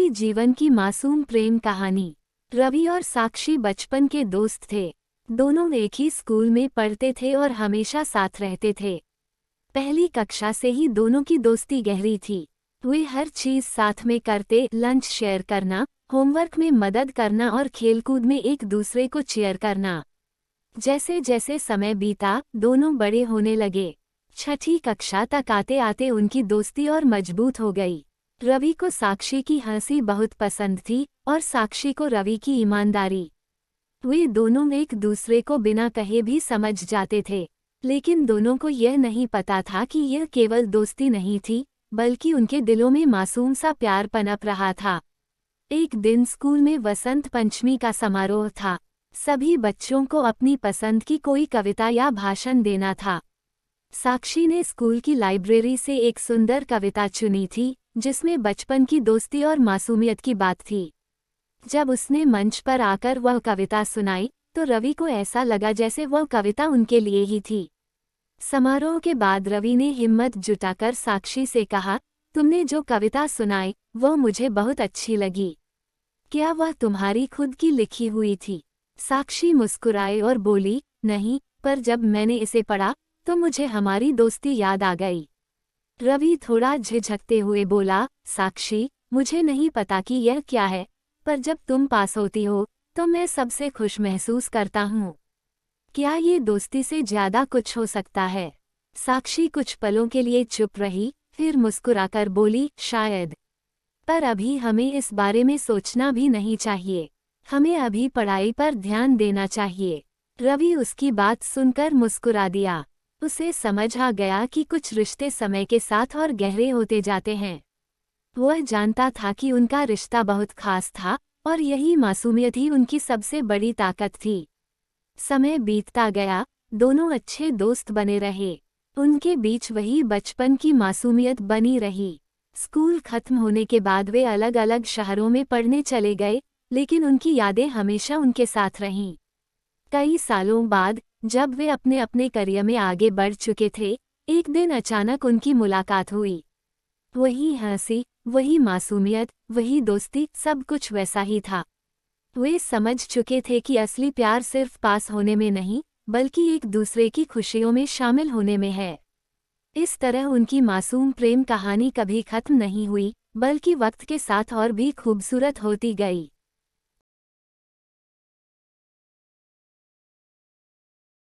रवि जीवन की मासूम प्रेम कहानी। रवि और साक्षी बचपन के दोस्त थे। दोनों एक ही स्कूल में पढ़ते थे और हमेशा साथ रहते थे। पहली कक्षा से ही दोनों की दोस्ती गहरी थी। वे हर चीज साथ में करते, लंच शेयर करना, होमवर्क में मदद करना और खेलकूद में एक दूसरे को चीयर करना। जैसे जैसे समय बीता, दोनों बड़े होने लगे। छठी कक्षा तक आते आते उनकी दोस्ती और मजबूत हो गई। रवि को साक्षी की हंसी बहुत पसंद थी और साक्षी को रवि की ईमानदारी। वे दोनों एक दूसरे को बिना कहे भी समझ जाते थे, लेकिन दोनों को यह नहीं पता था कि यह केवल दोस्ती नहीं थी, बल्कि उनके दिलों में मासूम सा प्यार पनप रहा था। एक दिन स्कूल में वसंत पंचमी का समारोह था। सभी बच्चों को अपनी पसंद की कोई कविता या भाषण देना था। साक्षी ने स्कूल की लाइब्रेरी से एक सुंदर कविता चुनी थी, जिसमें बचपन की दोस्ती और मासूमियत की बात थी। जब उसने मंच पर आकर वह कविता सुनाई, तो रवि को ऐसा लगा जैसे वह कविता उनके लिए ही थी। समारोह के बाद रवि ने हिम्मत जुटाकर साक्षी से कहा, तुमने जो कविता सुनाई, वह मुझे बहुत अच्छी लगी। क्या वह तुम्हारी खुद की लिखी हुई थी? साक्षी मुस्कुराई और बोली, नहीं, पर जब मैंने इसे पढ़ा तो मुझे हमारी दोस्ती याद आ गई। रवि थोड़ा झिझकते हुए बोला, साक्षी, मुझे नहीं पता कि यह क्या है, पर जब तुम पास होती हो तो मैं सबसे खुश महसूस करता हूँ। क्या ये दोस्ती से ज्यादा कुछ हो सकता है? साक्षी कुछ पलों के लिए चुप रही, फिर मुस्कुराकर बोली, शायद। पर अभी हमें इस बारे में सोचना भी नहीं चाहिए। हमें अभी पढ़ाई पर ध्यान देना चाहिए। रवि उसकी बात सुनकर मुस्कुरा दिया। उसे समझ आ गया कि कुछ रिश्ते समय के साथ और गहरे होते जाते हैं। वह जानता था कि उनका रिश्ता बहुत खास था और यही मासूमियत ही उनकी सबसे बड़ी ताकत थी। समय बीतता गया, दोनों अच्छे दोस्त बने रहे। उनके बीच वही बचपन की मासूमियत बनी रही। स्कूल खत्म होने के बाद वे अलग अलग शहरों में पढ़ने चले गए, लेकिन उनकी यादें हमेशा उनके साथ रहीं। कई सालों बाद, जब वे अपने अपने करियर में आगे बढ़ चुके थे, एक दिन अचानक उनकी मुलाकात हुई। वही हंसी, वही मासूमियत, वही दोस्ती, सब कुछ वैसा ही था। वे समझ चुके थे कि असली प्यार सिर्फ पास होने में नहीं, बल्कि एक दूसरे की खुशियों में शामिल होने में है। इस तरह उनकी मासूम प्रेम कहानी कभी खत्म नहीं हुई, बल्कि वक्त के साथ और भी खूबसूरत होती गई।